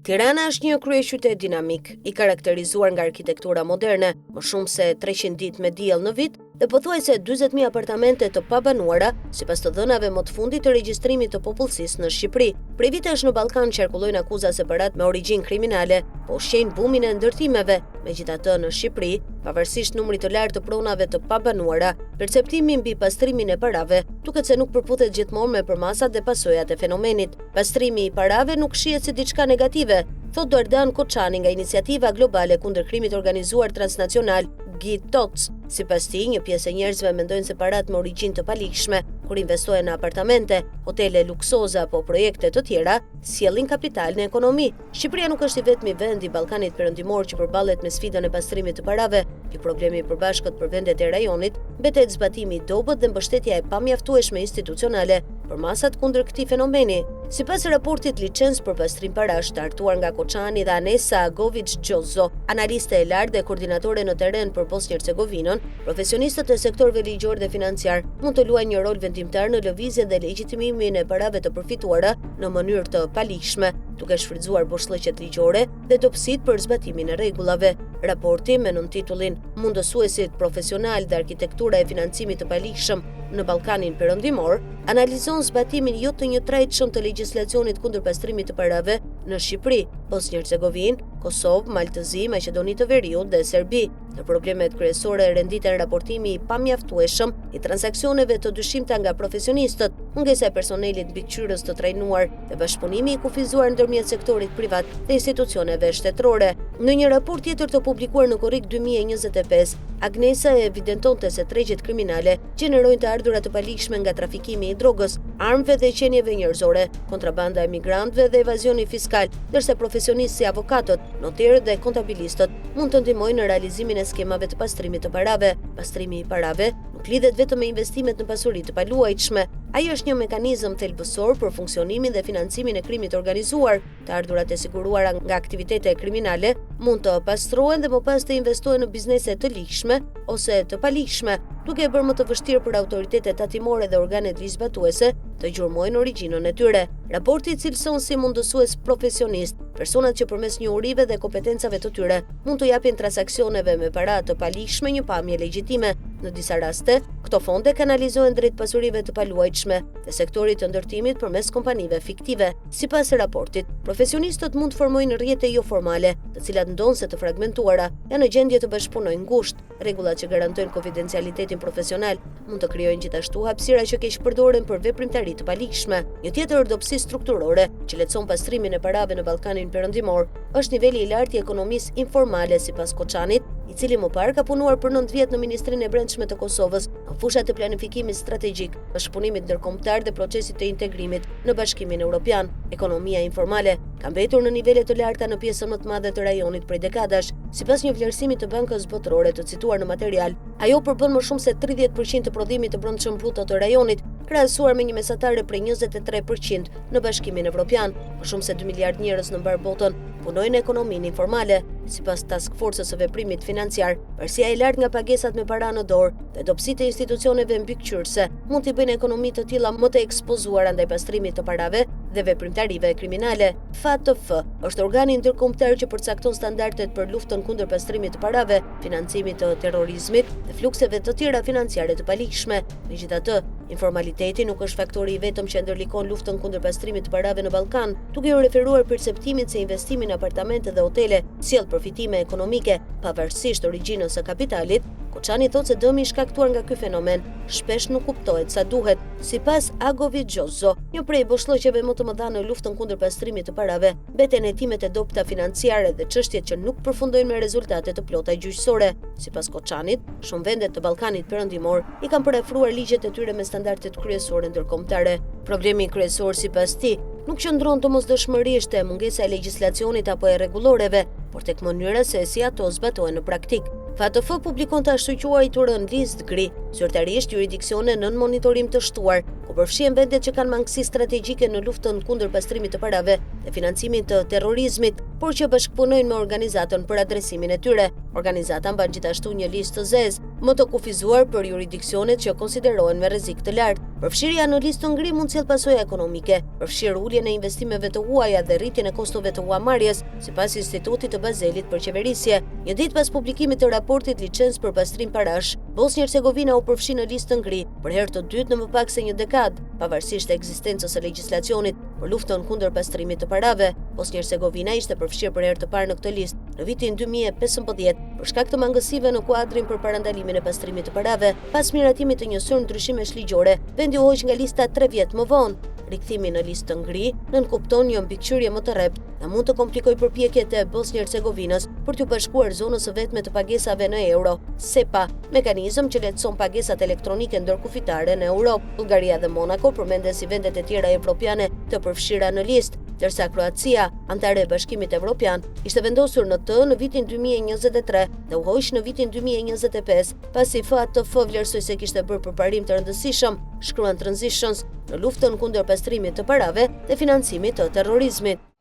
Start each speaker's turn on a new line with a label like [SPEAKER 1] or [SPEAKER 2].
[SPEAKER 1] Tirana është një kryeqytet dinamik, i karakterizuar nga arkitektura moderne, më shumë se 300 ditë me diell në vit dhe pothuajse 40.000 apartamente të pabanuara, sipas të dhënave më të fundit të regjistrimit të popullsisë në Shqipëri. Prej vitesh në Ballkan qarkullojnë akuza separat me origjinë kriminale, po ushqejnë bumin e ndërtimeve. Megjithatë, në Shqipëri, pavarësisht numrit të lartë të pronave të pabanuara, perceptimi mbi pastrimin e parave duket se nuk përputhet gjithmonë me përmasat dhe pasojat e fenomenit. Pastrimi i parave nuk shihet si diçka negative, thot Dordan Koçani nga Iniciativa Globale kundër krimit organizuar transnacional GITOX. Sipas tij, një pjesë e njerëzve mendojnë se parat me origjinë të palikshme, kur investojnë në apartamente, hotele luksoze apo projekte të tjera, sjellin kapital në ekonomi. Shqipëria nuk është i vetmi vend i Ballkanit Perëndimor që përballet me sfidën e pastrimit të parave. Ky problemi i përbashkët për vendet e rajonit mbetet zbatimi i dobët dhe mbështetja e pamjaftueshme institucionale për masat kundër këtij fenomeni. Sipas raportit Licencë për pastrim parash të hartuar nga Koçani dhe Anesa Agovic-Gjozo, analiste e lartë dhe koordinatore në terren për Bosnjë-Hercegovinën, profesionistët e sektorëve ligjor dhe financiar mund të luajnë një rol vendimtar në lëvizjen dhe legjitimimin e parave të përfituara në mënyrë të palikshme, duke shfrytzuar boshllëqet ligjore dhe dobësitë për zbatimin e rregullave. Raporti me nëntitullin Mundësuesit profesional dhe arkitektura e financimit të palikshëm në Ballkanin Perëndimor analizon zbatimin jo të njëtrajtshëm të legjislacionit kundër pastrimit të parave në Shqipëri, Bosnjë-Hercegovinë, Kosovë, Maltëzi, Maqedoni të Veriut dhe Serbi. Në problemet kryesore renditen raportimi i pamjaftueshëm i transaksioneve të dyshimta nga profesionistët, mungesa e personelit mbikëqyrës të trajnuar dhe bashkëpunimi i kufizuar ndërmjet sektorit privat dhe institucioneve shtetërore. Në një raport tjetër të publikuar në korrik 2025, Agnesa e evidentonte se tregjet kriminale gjenerojnë të ardhurat të palikshme nga trafikimi i drogës, armëve dhe qenieve njerëzore, kontrabanda e migrantëve dhe evazioni fiskal, ndërsa profesionistë si avokatët, noterët dhe kontabilistët mund të ndihmojnë në realizimin e skemave të pastrimit të parave. Pastrimi i parave nuk lidhet vetëm me investimet në pasuri të paluajtshme. Ai është një mekanizëm thelbësor për funksionimin dhe financimin e krimit organizuar. Të ardhurat e siguruara nga aktivitete kriminale mund të pastrohen dhe më pas të investohen në biznese të likshme ose të palikshme, duke e bërë më të vështirë për autoritetet tatimore dhe organet ligjzbatuese të gjurmojnë origjinën e tyre. Raporti cilëson si mundësues profesionist personat që përmes njohurive dhe kompetencave të tyre mund të japin transaksioneve me para të palikshme një pamje legjitime. Në disa raste, këto fonde kanalizohen drejt pasurive të paluajtshme dhe sektorit të ndërtimit përmes kompanive fiktive. Sipas raportit, profesionistët mund të formojnë rrjete jo formale, të cilat ndonse të fragmentuara janë në gjendje të bashkëpunojnë ngushtë. Rregullat që garantojnë konfidencialitetin profesional mund të krijojnë gjithashtu hapësira që keq përdoren për veprimtari të palikshme. Një tjetër dobësi strukturore që lehtëson pastrimin e parave në Ballkanin Perëndimor është niveli i lartë i ekonomisë informale sipas Koçanit, i cili më parë ka punuar për 9 vjet në Ministrinë e Brendshme të Kosovës, në fushat e planifikimit strategjik, bashkëpunimit ndërkombëtar dhe procesit të integrimit në Bashkimin Evropian. Ekonomia informale ka mbetur në nivele të larta në pjesën më të madhe të rajonit prej dekadash. Sipas një vlerësimi të Bankës Botërore të cituar në material, ajo përbën më shumë se 30% të prodhimit të brendshëm bruto të rajonit, krahasuar me një mesatare prej 23% në Bashkimin Evropian. Më shumë se 2 miliardë njerëz në mbar botën punojnë në ekonominë informale. Sipas Task Force-së së veprimit financiar, përsia e lartë nga pagesat me para në dorë dhe dobësitë e institucioneve mbikëqyrëse mund t'i bëjnë ekonomitë të tilla më të ekspozuara ndaj pastrimit të parave dhe veprimtarive kriminale. FATF është organi ndërkombëtar që përcakton standardet për luftën kundër pastrimit të parave, financimit të terrorizmit dhe flukseve të tjera financiare të palikshme. Megjithatë, informaliteti nuk është faktori i vetëm që ndërlikon luftën kundër pastrimit të parave në Ballkan, duke u referuar perceptimit se investimi në apartamente dhe hotele sjell përfitime ekonomike pavarësisht origjinës së kapitalit. Koçani thotë se dëmi i shkaktuar nga ky fenomen shpesh nuk kuptohet sa duhet. Sipas Agovic-Gjozo, një prej boshllëqeve më të mëdha në luftën kundër pastrimit të parave mbeten hetimet e dobta financiare dhe çështjet që nuk përfundojnë me rezultate të plota gjyqësore. Sipas Koçanit, shumë vende të Ballkanit Perëndimor i kanë parafruar ligjet e tyre me standardet kryesore ndërkombëtare. Problemi kryesor sipas tij nuk qëndron domosdoshmërisht te mungesa e legjislacionit apo e rregulloreve, por tek mënyra se si ato zbatohen në praktikë. FATF publikon të ashtu quajturën listë gri, zyrtarisht juridiksione nën monitorim të shtuar, ku përfshihen vendet që kanë mangësi strategjike në luftën kundër pastrimit të parave dhe financimit të terrorizmit, por që bashkëpunojnë me organizatën për adresimin e tyre. Organizata mban gjithashtu një listë të zezë, më të kufizuar për jurisdiksionet që konsiderohen me rrezik të lartë. Përfshirja në listë të ngri mund të sjellë pasoja ekonomike, përfshirë uljen e investimeve të huaja dhe rritjen e kostove të huamarrjes, sipas Institutit të Bazelit për Qeverisje. Një ditë pas publikimit të raportit licencë për pastrim parash, Bosnjë-Hercegovina u përfshi në listë të ngri për herë të dytë në më pak se një dekadë, pavarësisht ekzistencës së legjislacionit për luftën kundër pastrimit të parave. Bosnjë-Hercegovina ishte përfshirë për herë të parë në këtë listë në vitin 2015 për shkak të mangësive në kuadrin për parandalimin e pastrimit të parave. Pas miratimit të njësur ndryshimesh ligjore, vendi u hoq nga lista 3 vjet më vonë. Rikthimi në listë të ngri nënkupton një mbikëqyrje më të rrept dhe mund të komplikojë përpjekjet e Bosnjë-Hercegovinës për t'u bashkuar zonës së vetme të pagesave në euro, SEPA, mekanizëm që lehtëson pagesat elektronike ndërkufitare në Europë. Bullgaria dhe Monako përmenden si vendet e tjera evropiane të përfshira në listë, ndërsa Kroacia, antare e Bashkimit Evropian, ishte vendosur në të në vitin 2023 dhe u hoq në vitin 2025, pasi FATF vlerësoi se kishte bërë përparim të rëndësishëm, shkruan Transitions, në luftën kundër pastrimit të parave dhe financimit të terrorizmit.